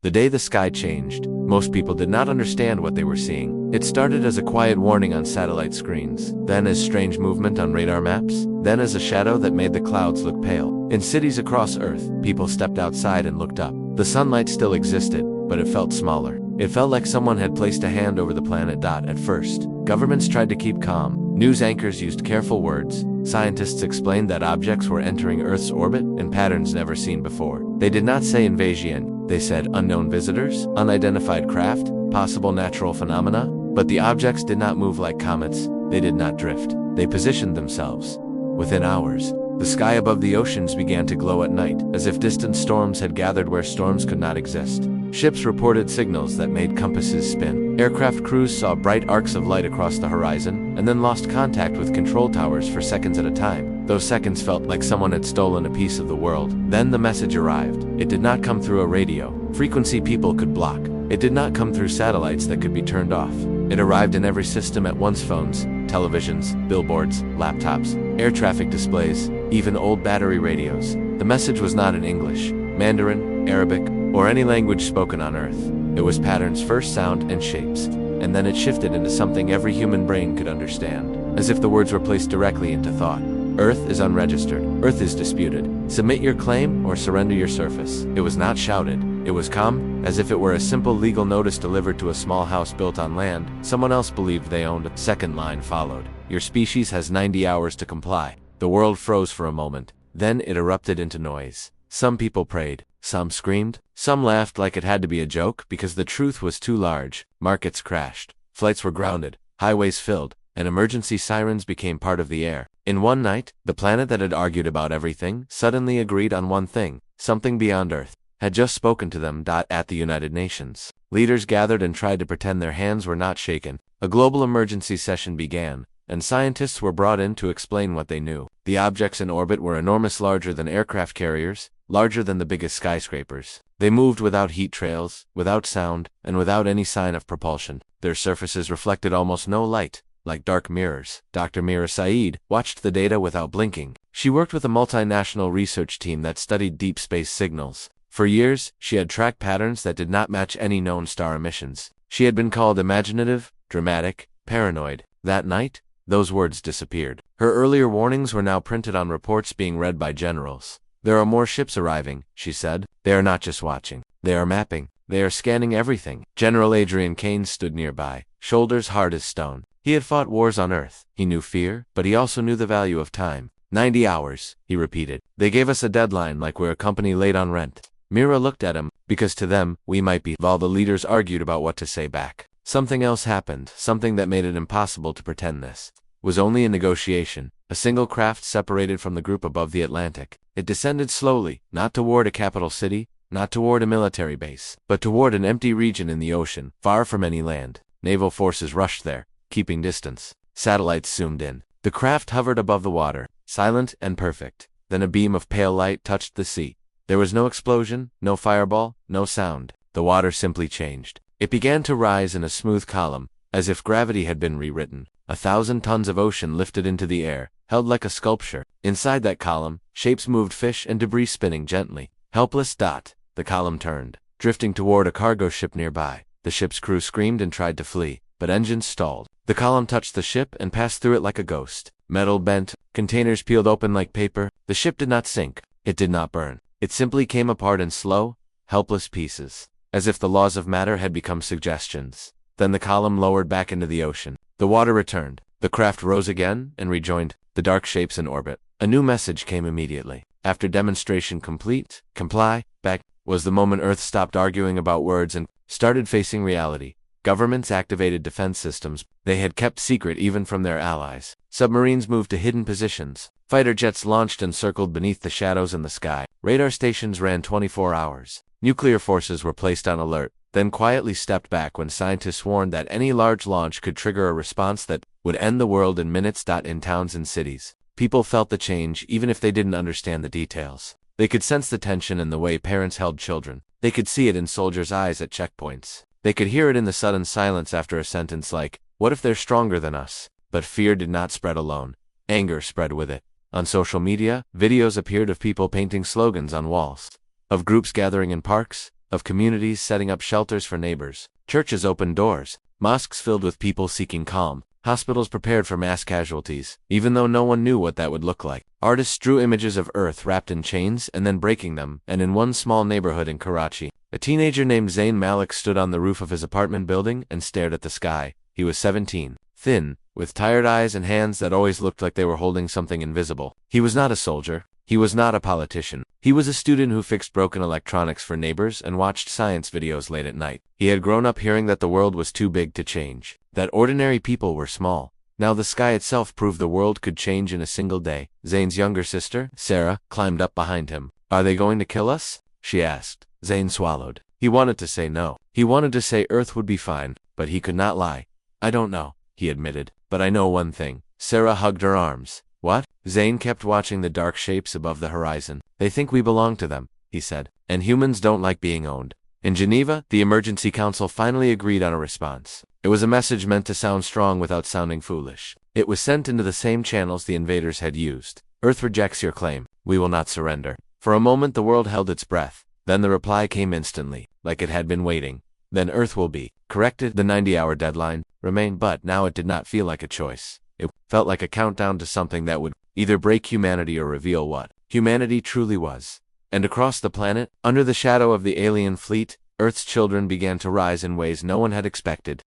The day the sky changed, most people did not understand what they were seeing. It started as a quiet warning on satellite screens, then as strange movement on radar maps, then as a shadow that made the clouds look pale. In cities across Earth, people stepped outside and looked up. The sunlight still existed, but it felt smaller. It felt like someone had placed a hand over the planet. At first, governments tried to keep calm. News anchors used careful words. Scientists explained that objects were entering Earth's orbit in patterns never seen before. They did not say invasion. They said unknown visitors, unidentified craft, possible natural phenomena. But the objects did not move like comets. They did not drift. They positioned themselves. Within hours, the sky above the oceans began to glow at night, as if distant storms had gathered where storms could not exist. Ships reported signals that made compasses spin. Aircraft crews saw bright arcs of light across the horizon, and then lost contact with control towers for seconds at a time. Those seconds felt like someone had stolen a piece of the world. Then the message arrived. It did not come through a radio, frequency people could block. It did not come through satellites that could be turned off. It arrived in every system at once: phones, televisions, billboards, laptops, air traffic displays, even old battery radios. The message was not in English, Mandarin, Arabic, or any language spoken on Earth. It was patterns first, sound, and shapes, and then it shifted into something every human brain could understand, as if the words were placed directly into thought. Earth is unregistered. Earth is disputed. Submit your claim or surrender your surface. It was not shouted. It was calm, as if it were a simple legal notice delivered to a small house built on land someone else believed they owned. A second line followed. Your species has 90 hours to comply. The world froze for a moment. Then it erupted into noise. Some people prayed. Some screamed. Some laughed like it had to be a joke because the truth was too large. Markets crashed. Flights were grounded. Highways filled. And emergency sirens became part of the air. In one night, the planet that had argued about everything suddenly agreed on one thing. Something beyond Earth had just spoken to them. At the United Nations, leaders gathered and tried to pretend their hands were not shaken. A global emergency session began, and scientists were brought in to explain what they knew. The objects in orbit were enormous, larger than aircraft carriers, larger than the biggest skyscrapers. They moved without heat trails, without sound, and without any sign of propulsion. Their surfaces reflected almost no light, like dark mirrors. Dr. Mira Saeed watched the data without blinking. She worked with a multinational research team that studied deep space signals. For years, she had tracked patterns that did not match any known star emissions. She had been called imaginative, dramatic, paranoid. That night, those words disappeared. Her earlier warnings were now printed on reports being read by generals. There are more ships arriving, she said. They are not just watching. They are mapping. They are scanning everything. General Adrian Kane stood nearby, shoulders hard as stone. He had fought wars on Earth. He knew fear, but he also knew the value of time. 90 hours, he repeated. They gave us a deadline like we're a company late on rent. Mira looked at him, because to them, we might be. All the leaders argued about what to say back. Something else happened, something that made it impossible to pretend this was only a negotiation. A single craft separated from the group above the Atlantic. It descended slowly, not toward a capital city, not toward a military base, but toward an empty region in the ocean, far from any land. Naval forces rushed there, keeping distance. Satellites zoomed in. The craft hovered above the water, silent and perfect. Then a beam of pale light touched the sea. There was no explosion, no fireball, no sound. The water simply changed. It began to rise in a smooth column, as if gravity had been rewritten. 1,000 tons of ocean lifted into the air, held like a sculpture. Inside that column, shapes moved, fish and debris spinning gently. Helpless. The column turned, drifting toward a cargo ship nearby. The ship's crew screamed and tried to flee, but engines stalled. The column touched the ship and passed through it like a ghost. Metal bent, containers peeled open like paper. The ship did not sink. It did not burn. It simply came apart in slow, helpless pieces, as if the laws of matter had become suggestions. Then the column lowered back into the ocean. The water returned. The craft rose again and rejoined the dark shapes in orbit. A new message came immediately. After demonstration complete, comply, back, was the moment Earth stopped arguing about words and started facing reality. Governments activated defense systems they had kept secret even from their allies. Submarines moved to hidden positions. Fighter jets launched and circled beneath the shadows in the sky. Radar stations ran 24 hours. Nuclear forces were placed on alert, then quietly stepped back when scientists warned that any large launch could trigger a response that would end the world in minutes. In towns and cities, people felt the change even if they didn't understand the details. They could sense the tension in the way parents held children. They could see it in soldiers' eyes at checkpoints. They could hear it in the sudden silence after a sentence like, "What if they're stronger than us?" But fear did not spread alone. Anger spread with it. On social media, videos appeared of people painting slogans on walls, of groups gathering in parks, of communities setting up shelters for neighbors. Churches opened doors, mosques filled with people seeking calm, hospitals prepared for mass casualties, even though no one knew what that would look like. Artists drew images of Earth wrapped in chains and then breaking them, and in one small neighborhood in Karachi, a teenager named Zayn Malik stood on the roof of his apartment building and stared at the sky. He was 17, thin, with tired eyes and hands that always looked like they were holding something invisible. He was not a soldier. He was not a politician. He was a student who fixed broken electronics for neighbors and watched science videos late at night. He had grown up hearing that the world was too big to change, that ordinary people were small. Now the sky itself proved the world could change in a single day. Zayn's younger sister, Sarah, climbed up behind him. "Are they going to kill us?" she asked. Zayn swallowed. He wanted to say no. He wanted to say Earth would be fine, but he could not lie. "I don't know," he admitted, "but I know one thing." Sarah hugged her arms. "What?" Zayn kept watching the dark shapes above the horizon. "They think we belong to them," he said, "and humans don't like being owned." In Geneva, the Emergency Council finally agreed on a response. It was a message meant to sound strong without sounding foolish. It was sent into the same channels the invaders had used. "Earth rejects your claim. We will not surrender." For a moment the world held its breath. Then the reply came instantly, like it had been waiting. "Then Earth will be corrected." The 90-hour deadline remained, but now it did not feel like a choice. It felt like a countdown to something that would either break humanity or reveal what humanity truly was. And across the planet, under the shadow of the alien fleet, Earth's children began to rise in ways no one had expected.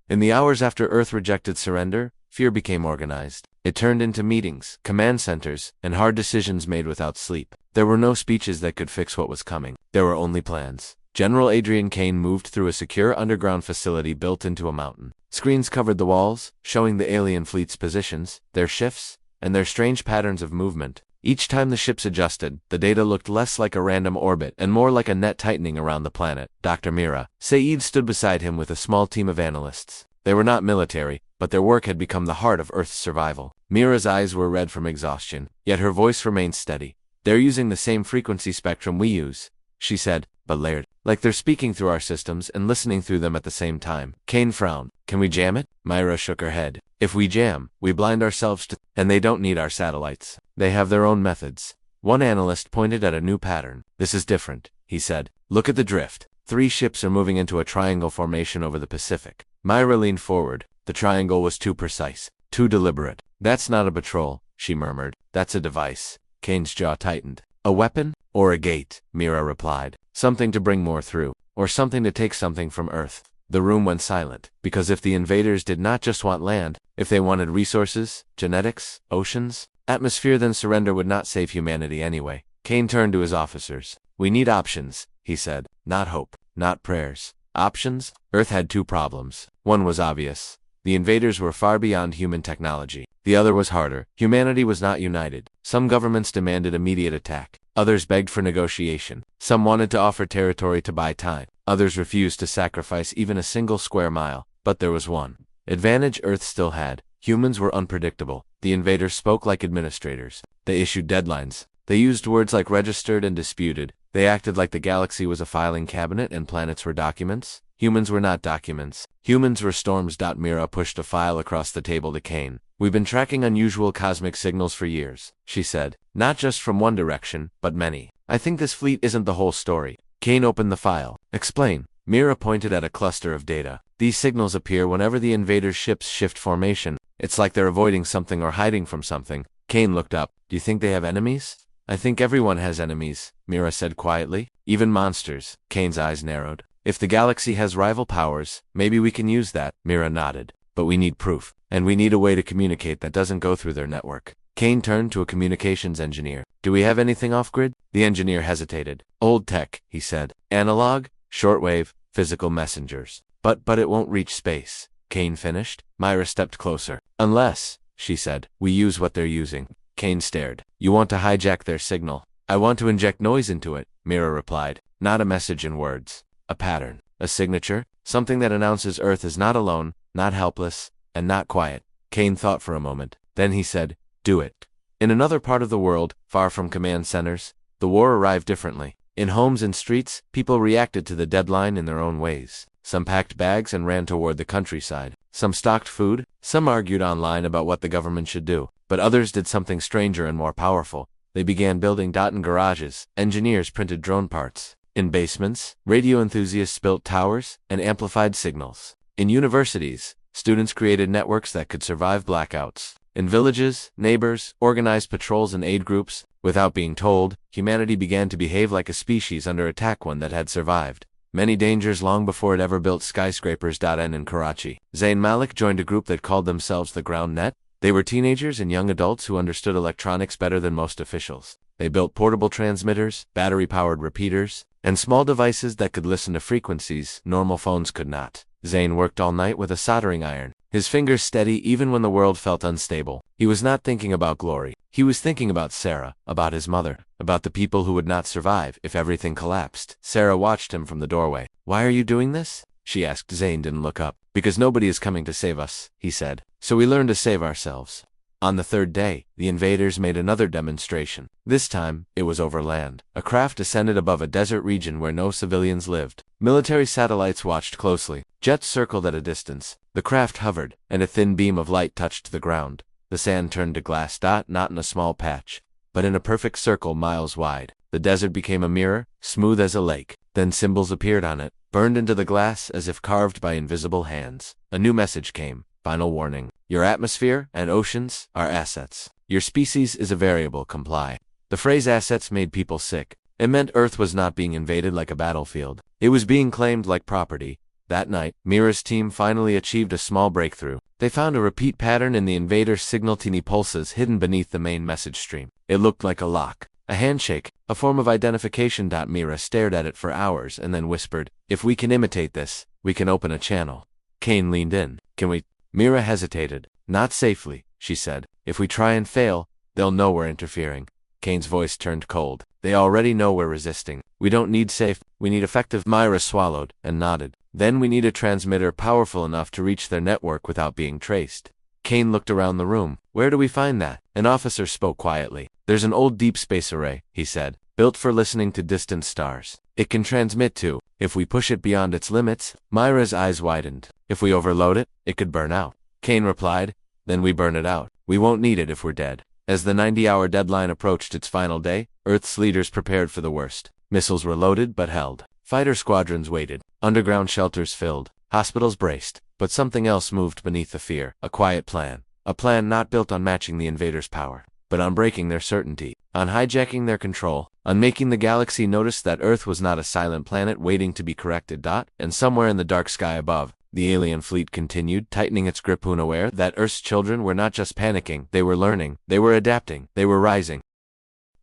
In the hours after Earth rejected surrender, fear became organized. It turned into meetings, command centers, and hard decisions made without sleep. There were no speeches that could fix what was coming. There were only plans. General Adrian Kane moved through a secure underground facility built into a mountain. Screens covered the walls, showing the alien fleet's positions, their shifts, and their strange patterns of movement. Each time the ships adjusted, the data looked less like a random orbit and more like a net tightening around the planet. Dr. Mira Saeed stood beside him with a small team of analysts. They were not military, but their work had become the heart of Earth's survival. Mira's eyes were red from exhaustion, yet her voice remained steady. "They're using the same frequency spectrum we use," she said, but layered, like they're speaking through our systems and listening through them at the same time. Kane frowned. "Can we jam it?" Myra shook her head. "If we jam, we blind ourselves to, and they don't need our satellites. They have their own methods." One analyst pointed at a new pattern. "This is different," he said. "Look at the drift. 3 ships are moving into a triangle formation over the Pacific." Myra leaned forward. The triangle was too precise, too deliberate. "That's not a patrol," she murmured. "That's a device." Kane's jaw tightened. "A weapon? Or a gate?" Mira replied. "Something to bring more through, or something to take something from Earth." The room went silent, because if the invaders did not just want land, if they wanted resources, genetics, oceans, atmosphere, then surrender would not save humanity anyway. Kane turned to his officers. "We need options," he said. "Not hope, not prayers. Options?" Earth had 2 problems. One was obvious. The invaders were far beyond human technology. The other was harder. Humanity was not united. Some governments demanded immediate attack. Others begged for negotiation. Some wanted to offer territory to buy time. Others refused to sacrifice even a single square mile. But there was one advantage Earth still had. Humans were unpredictable. The invaders spoke like administrators. They issued deadlines. They used words like registered and disputed. They acted like the galaxy was a filing cabinet and planets were documents. Humans were not documents. Humans were storms. Mira pushed a file across the table to Kane. "We've been tracking unusual cosmic signals for years," she said. "Not just from one direction, but many. I think this fleet isn't the whole story." Kane opened the file. "Explain." Mira pointed at a cluster of data. "These signals appear whenever the invaders' ships shift formation. It's like they're avoiding something or hiding from something." Kane looked up. "Do you think they have enemies?" "I think everyone has enemies," Mira said quietly. "Even monsters." Kane's eyes narrowed. "If the galaxy has rival powers, maybe we can use that." Mira nodded. "But we need proof. And we need a way to communicate that doesn't go through their network." Kane turned to a communications engineer. "Do we have anything off-grid?" The engineer hesitated. "Old tech," he said. "Analog, shortwave, physical messengers. But it won't reach space." Kane finished. Myra stepped closer. "Unless," she said, "we use what they're using." Kane stared. "You want to hijack their signal?" "I want to inject noise into it," Mira replied. "Not a message in words. A pattern. A signature. Something that announces Earth is not alone, not helpless, and not quiet." Kane thought for a moment. Then he said, "Do it." In another part of the world, far from command centers, the war arrived differently. In homes and streets, people reacted to the deadline in their own ways. Some packed bags and ran toward the countryside. Some stocked food. Some argued online about what the government should do. But others did something stranger and more powerful. They began building in garages. Engineers printed drone parts. In basements, radio enthusiasts built towers and amplified signals. In universities, students created networks that could survive blackouts. In villages, neighbors organized patrols and aid groups. Without being told, humanity began to behave like a species under attack, one that had survived many dangers long before it ever built skyscrapers. In Karachi, Zayn Malik joined a group that called themselves the Ground Net. They were teenagers and young adults who understood electronics better than most officials. They built portable transmitters, battery-powered repeaters, and small devices that could listen to frequencies normal phones could not. Zayn worked all night with a soldering iron, his fingers steady even when the world felt unstable. He was not thinking about glory. He was thinking about Sarah, about his mother, about the people who would not survive if everything collapsed. Sarah watched him from the doorway. "Why are you doing this?" she asked. Zayn didn't look up. "Because nobody is coming to save us," he said. "So we learn to save ourselves." On the third day, the invaders made another demonstration. This time, it was over land. A craft ascended above a desert region where no civilians lived. Military satellites watched closely. Jets circled at a distance. The craft hovered, and a thin beam of light touched the ground. The sand turned to glass, not in a small patch, but in a perfect circle miles wide. The desert became a mirror, smooth as a lake. Then symbols appeared on it, burned into the glass as if carved by invisible hands. A new message came. Final warning. Your atmosphere and oceans are assets. Your species is a variable. Comply. The phrase assets made people sick. It meant Earth was not being invaded like a battlefield. It was being claimed like property. That night, Mira's team finally achieved a small breakthrough. They found a repeat pattern in the invader's signal, teeny pulses hidden beneath the main message stream. It looked like a lock, a handshake, a form of identification. Mira stared at it for hours and then whispered, "If we can imitate this, we can open a channel." Kane leaned in. "Can we?" Mira hesitated. "Not safely," she said. "If we try and fail, they'll know we're interfering." Kane's voice turned cold. "They already know we're resisting. We don't need safe, we need effective." Mira swallowed and nodded. "Then we need a transmitter powerful enough to reach their network without being traced." Kane looked around the room. "Where do we find that?" An officer spoke quietly. "There's an old deep space array," he said, "built for listening to distant stars. It can transmit to, if we push it beyond its limits." Myra's eyes widened. "If we overload it, it could burn out." Kane replied, "Then we burn it out. We won't need it if we're dead." As the 90-hour deadline approached its final day, Earth's leaders prepared for the worst. Missiles were loaded but held. Fighter squadrons waited. Underground shelters filled. Hospitals braced. But something else moved beneath the fear. A quiet plan. A plan not built on matching the invaders' power, but on breaking their certainty, on hijacking their control, on making the galaxy notice that Earth was not a silent planet waiting to be corrected. And somewhere in the dark sky above, the alien fleet continued, tightening its grip, unaware that Earth's children were not just panicking, they were learning, they were adapting, they were rising.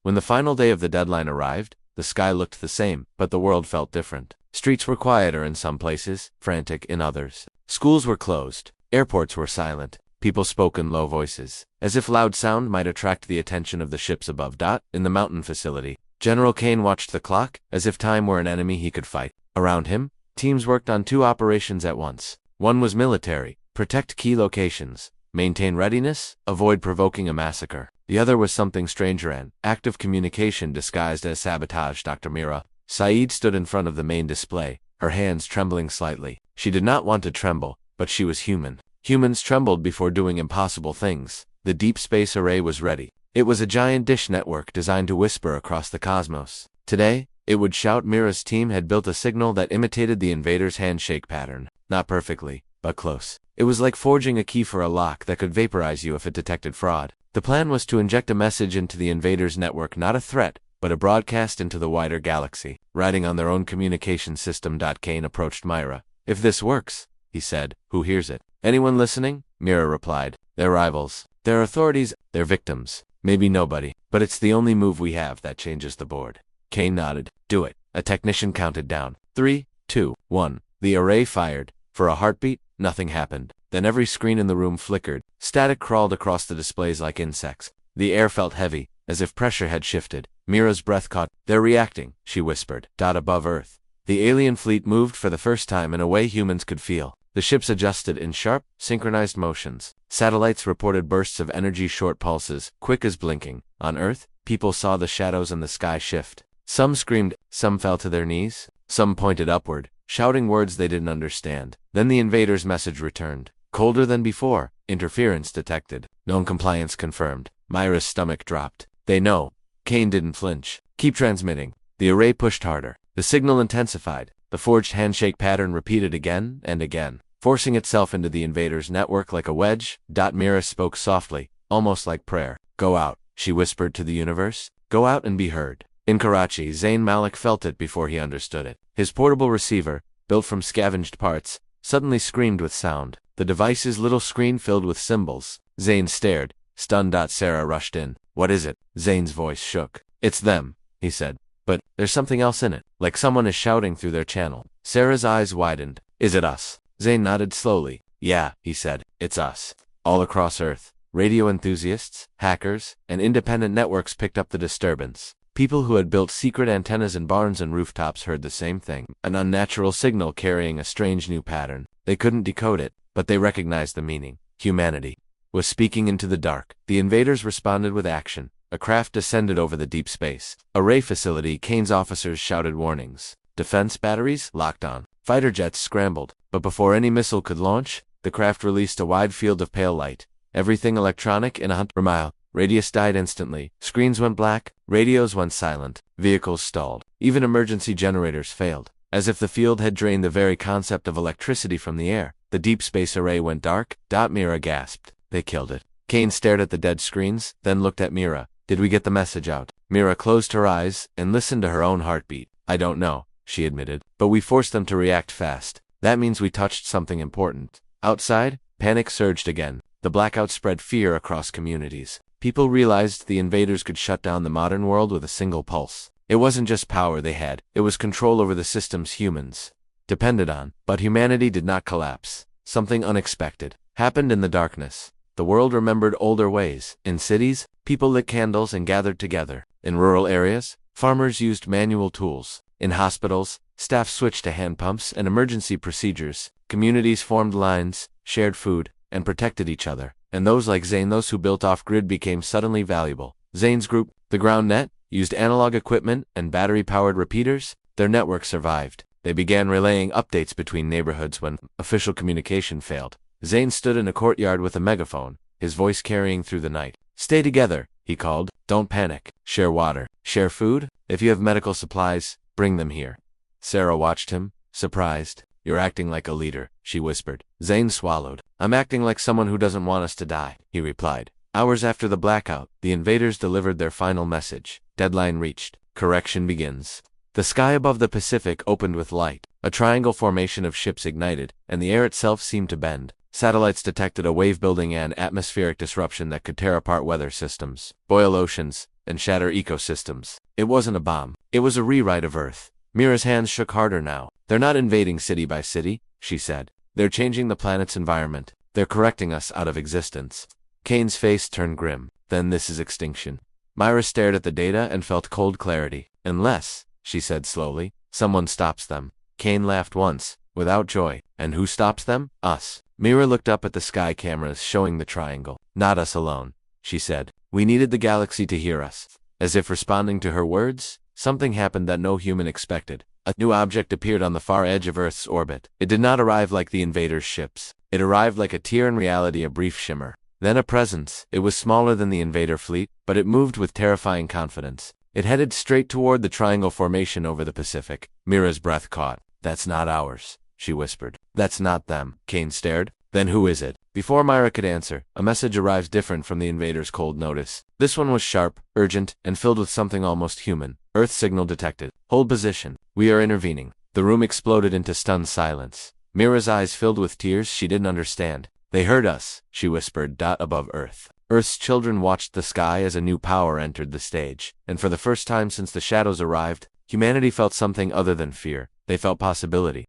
When the final day of the deadline arrived, the sky looked the same, but the world felt different. Streets were quieter in some places, frantic in others. Schools were closed. Airports were silent. People spoke in low voices, as if loud sound might attract the attention of the ships above. In the mountain facility, General Kane watched the clock, as if time were an enemy he could fight. Around him, teams worked on two operations at once. One was military, protect key locations, maintain readiness, avoid provoking a massacre. The other was something stranger, an active communication disguised as sabotage. Dr. Mira Saeed stood in front of the main display, her hands trembling slightly. She did not want to tremble, but she was human. Humans trembled before doing impossible things. The deep space array was ready. It was a giant dish network designed to whisper across the cosmos. Today, it would shout. Mira's team had built a signal that imitated the invader's handshake pattern. Not perfectly, but close. It was like forging a key for a lock that could vaporize you if it detected fraud. The plan was to inject a message into the invader's network, not a threat, but a broadcast into the wider galaxy, riding on their own communication system. Kane approached Myra. "If this works," he said, "who hears it?" "Anyone listening?" Mira replied. "Their rivals, their authorities, their victims. Maybe nobody, but it's the only move we have that changes the board." Kane nodded. "Do it." A technician counted down. 3, 2, 1. The array fired. For a heartbeat, nothing happened. Then every screen in the room flickered. Static crawled across the displays like insects. The air felt heavy, as if pressure had shifted. Mira's breath caught. "They're reacting," she whispered. Above Earth, the alien fleet moved for the first time in a way humans could feel. The ships adjusted in sharp, synchronized motions. Satellites reported bursts of energy, short pulses, quick as blinking. On Earth, people saw the shadows in the sky shift. Some screamed, some fell to their knees, some pointed upward, shouting words they didn't understand. Then the invader's message returned. Colder than before, interference detected. Non-compliance confirmed. Myra's stomach dropped. "They know." Kane didn't flinch. "Keep transmitting." The array pushed harder. The signal intensified. The forged handshake pattern repeated again and again, forcing itself into the invaders' network like a wedge. Mira spoke softly, almost like prayer. Go out, she whispered to the universe. Go out and be heard. In Karachi, Zayn Malik felt it before he understood it. His portable receiver, built from scavenged parts, suddenly screamed with sound. The device's little screen filled with symbols. Zayn stared, stunned. Sarah rushed in. What is it? Zayn's voice shook. It's them, he said. But there's something else in it, like someone is shouting through their channel. Sarah's eyes widened. Is it us? Zayn nodded slowly. Yeah, he said. It's us. All across Earth, radio enthusiasts, hackers, and independent networks picked up the disturbance. People who had built secret antennas in barns and rooftops heard the same thing. An unnatural signal carrying a strange new pattern. They couldn't decode it, but they recognized the meaning. Humanity was speaking into the dark. The invaders responded with action. A craft descended over the deep space. A ray facility. Kane's officers shouted warnings. Defense batteries locked on. Fighter jets scrambled. But before any missile could launch, the craft released a wide field of pale light. Everything electronic in 100 mile radius died instantly. Screens went black. Radios went silent. Vehicles stalled. Even emergency generators failed. As if the field had drained the very concept of electricity from the air, the deep space array went dark. Mira gasped. They killed it. Kane stared at the dead screens, then looked at Mira. Did we get the message out? Mira closed her eyes and listened to her own heartbeat. I don't know, she admitted, but we forced them to react fast. That means we touched something important. Outside, panic surged again. The blackout spread fear across communities. People realized the invaders could shut down the modern world with a single pulse. It wasn't just power they had, it was control over the systems humans depended on. But humanity did not collapse. Something unexpected happened in the darkness. The world remembered older ways. In cities, people lit candles and gathered together. In rural areas, farmers used manual tools. In hospitals, staff switched to hand pumps and emergency procedures. Communities formed lines, shared food, and protected each other. And those like Zayn, those who built off-grid, became suddenly valuable. Zayn's group, the Ground Net, used analog equipment and battery-powered repeaters. Their network survived. They began relaying updates between neighborhoods when official communication failed. Zayn stood in a courtyard with a megaphone, his voice carrying through the night. Stay together, he called. Don't panic. Share water. Share food. If you have medical supplies, bring them here. Sarah watched him, surprised. You're acting like a leader, she whispered. Zayn swallowed. I'm acting like someone who doesn't want us to die, he replied. Hours after the blackout, the invaders delivered their final message. Deadline reached. Correction begins. The sky above the Pacific opened with light. A triangle formation of ships ignited, and the air itself seemed to bend. Satellites detected a wave-building and atmospheric disruption that could tear apart weather systems, boil oceans, and shatter ecosystems. It wasn't a bomb. It was a rewrite of Earth. Mira's hands shook harder now. They're not invading city by city, she said. They're changing the planet's environment. They're correcting us out of existence. Kane's face turned grim. Then this is extinction. Myra stared at the data and felt cold clarity. Unless, she said slowly, someone stops them. Kane laughed once, without joy. And who stops them? Us. Mira looked up at the sky cameras showing the triangle. Not us alone, she said. We needed the galaxy to hear us. As if responding to her words, something happened that no human expected. A new object appeared on the far edge of Earth's orbit. It did not arrive like the invaders' ships. It arrived like a tear, in reality a brief shimmer. Then a presence. It was smaller than the invader fleet, but it moved with terrifying confidence. It headed straight toward the triangle formation over the Pacific. Mira's breath caught. That's not ours, she whispered. That's not them. Kane stared. Then who is it? Before Myra could answer, a message arrived different from the invaders' cold notice. This one was sharp, urgent, and filled with something almost human. Earth signal detected. Hold position. We are intervening. The room exploded into stunned silence. Mira's eyes filled with tears. She didn't understand. They heard us, she whispered. Above Earth. Earth's children watched the sky as a new power entered the stage. And for the first time since the shadows arrived, humanity felt something other than fear. They felt possibility.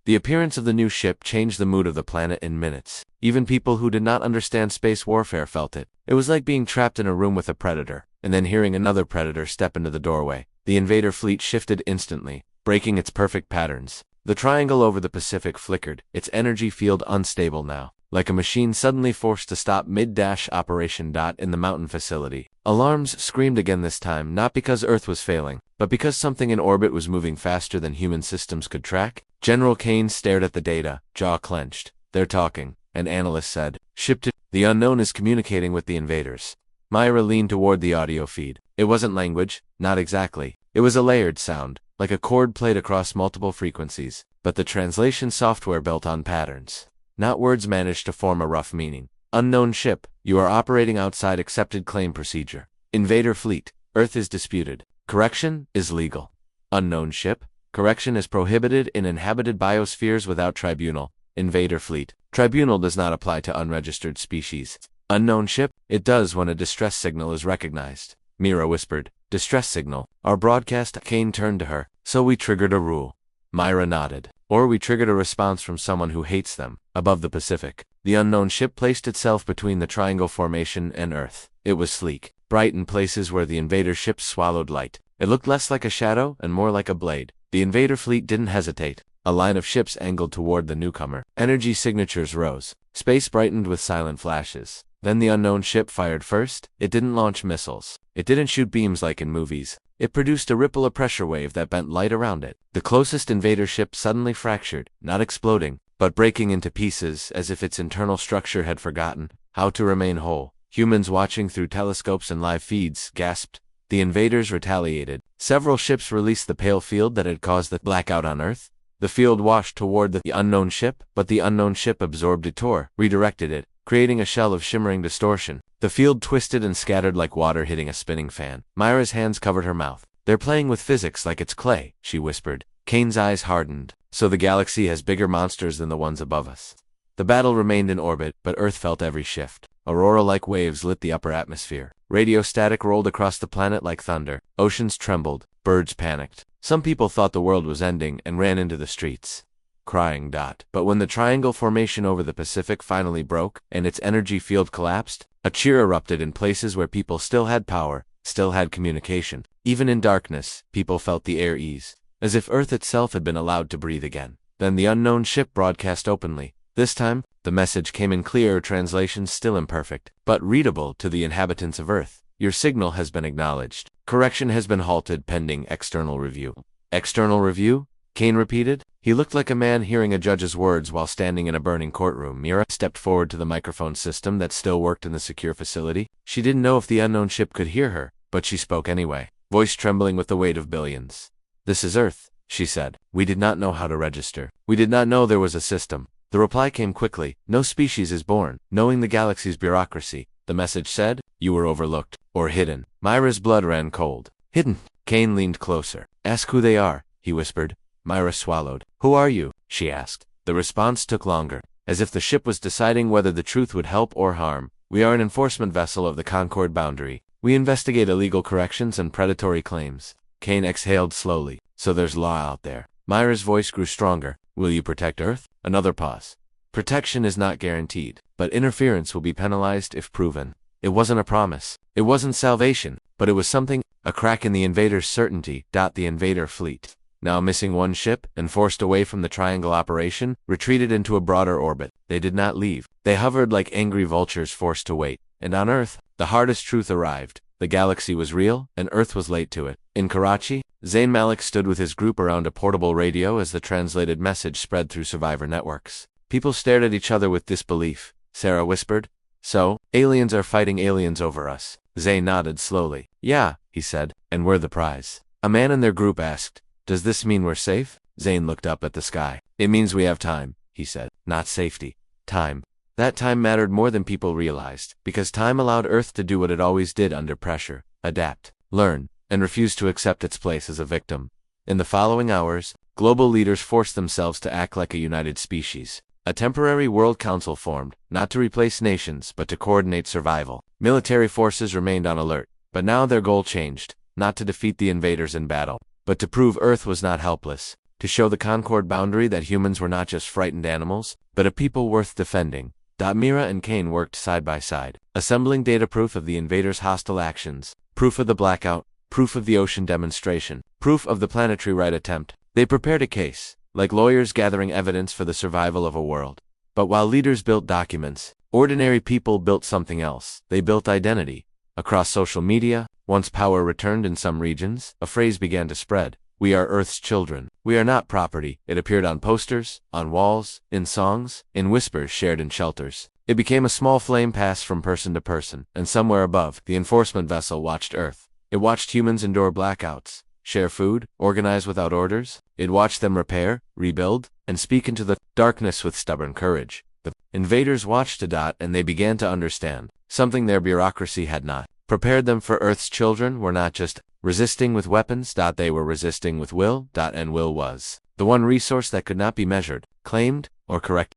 The appearance of the new ship changed the mood of the planet in minutes. Even people who did not understand space warfare felt it. It was like being trapped in a room with a predator, and then hearing another predator step into the doorway. The invader fleet shifted instantly, breaking its perfect patterns. The triangle over the Pacific flickered, its energy field unstable now. Like a machine suddenly forced to stop mid-operation. In the mountain facility, alarms screamed again, this time not because Earth was failing, but because something in orbit was moving faster than human systems could track. General Kane stared at the data, jaw clenched. They're talking, an analyst said. Ship to the unknown is communicating with the invaders. Myra leaned toward the audio feed. It wasn't language, not exactly. It was a layered sound. like a chord played across multiple frequencies, but the translation software built on patterns. Not words managed to form a rough meaning. Unknown ship, you are operating outside accepted claim procedure. Invader fleet, Earth is disputed. Correction is legal. Unknown ship, correction is prohibited in inhabited biospheres without tribunal. Invader fleet, tribunal does not apply to unregistered species. Unknown ship, it does when a distress signal is recognized. Mira whispered, distress signal. Our broadcast. Kane turned to her, so we triggered a rule. Myra nodded. Or we triggered a response from someone who hates them. Above the Pacific, the unknown ship placed itself between the triangle formation and Earth. It was sleek, bright in places where the invader ships swallowed light. It looked less like a shadow and more like a blade. The invader fleet didn't hesitate. A line of ships angled toward the newcomer. Energy signatures rose. Space brightened with silent flashes. Then the unknown ship fired first. It didn't launch missiles. It didn't shoot beams like in movies. It produced a ripple of pressure wave that bent light around it. The closest invader ship suddenly fractured, not exploding, but breaking into pieces as if its internal structure had forgotten how to remain whole. Humans watching through telescopes and live feeds gasped. The invaders retaliated. Several ships released the pale field that had caused the blackout on Earth. The field washed toward the unknown ship, but the unknown ship absorbed it, redirected it, creating a shell of shimmering distortion. The field twisted and scattered like water hitting a spinning fan. Myra's hands covered her mouth. They're playing with physics like it's clay, she whispered. Kane's eyes hardened. So the galaxy has bigger monsters than the ones above us. The battle remained in orbit, but Earth felt every shift. Aurora-like waves lit the upper atmosphere. Radio static rolled across the planet like thunder. Oceans trembled. Birds panicked. Some people thought the world was ending and ran into the streets, crying. But when the triangle formation over the Pacific finally broke and its energy field collapsed, a cheer erupted in places where people still had power, still had communication. Even in darkness, people felt the air ease, as if Earth itself had been allowed to breathe again. Then the unknown ship broadcast openly. This time, the message came in clear translations, still imperfect, but readable to the inhabitants of Earth. Your signal has been acknowledged. Correction has been halted pending external review. External review? Kane repeated. He looked like a man hearing a judge's words while standing in a burning courtroom. Mira stepped forward to the microphone system that still worked in the secure facility. She didn't know if the unknown ship could hear her, but she spoke anyway, voice trembling with the weight of billions. This is Earth, she said. We did not know how to register. We did not know there was a system. The reply came quickly. No species is born, knowing the galaxy's bureaucracy. The message said, you were overlooked, or hidden. Myra's blood ran cold. Hidden? Kane leaned closer. Ask who they are, he whispered. Myra swallowed. Who are you? She asked. The response took longer, as if the ship was deciding whether the truth would help or harm. We are an enforcement vessel of the Concord boundary. We investigate illegal corrections and predatory claims. Kane exhaled slowly. So there's law out there. Myra's voice grew stronger. Will you protect Earth? Another pause. Protection is not guaranteed, but interference will be penalized if proven. It wasn't a promise. It wasn't salvation, but it was something, a crack in the invader's certainty. The invader fleet, now missing one ship and forced away from the triangle operation, retreated into a broader orbit. They did not leave. They hovered like angry vultures forced to wait. And on Earth, the hardest truth arrived. The galaxy was real, and Earth was late to it. In Karachi, Zayn Malik stood with his group around a portable radio as the translated message spread through survivor networks. People stared at each other with disbelief. Sarah whispered, so, aliens are fighting aliens over us. Zayn nodded slowly. Yeah, he said, and we're the prize. A man in their group asked, does this mean we're safe? Zayn looked up at the sky. It means we have time, he said. Not safety. Time. That time mattered more than people realized, because time allowed Earth to do what it always did under pressure, adapt, learn, and refuse to accept its place as a victim. In the following hours, global leaders forced themselves to act like a united species. A temporary World Council formed, not to replace nations, but to coordinate survival. Military forces remained on alert, but now their goal changed, not to defeat the invaders in battle, but to prove Earth was not helpless, to show the Concord boundary that humans were not just frightened animals, but a people worth defending. Mira and Kane worked side by side, assembling data proof of the invaders' hostile actions, proof of the blackout, proof of the ocean demonstration, proof of the planetary right attempt. They prepared a case, like lawyers gathering evidence for the survival of a world. But while leaders built documents, ordinary people built something else. They built identity. Across social media, once power returned in some regions, a phrase began to spread. We are Earth's children. We are not property. It appeared on posters, on walls, in songs, in whispers shared in shelters. It became a small flame passed from person to person, and somewhere above, the enforcement vessel watched Earth. It watched humans endure blackouts, share food, organize without orders. It watched them repair, rebuild, and speak into the darkness with stubborn courage. The invaders watched and they began to understand something their bureaucracy had not prepared them for. Earth's children were not just resisting with weapons, they were resisting with will, and will was the one resource that could not be measured, claimed, or corrected.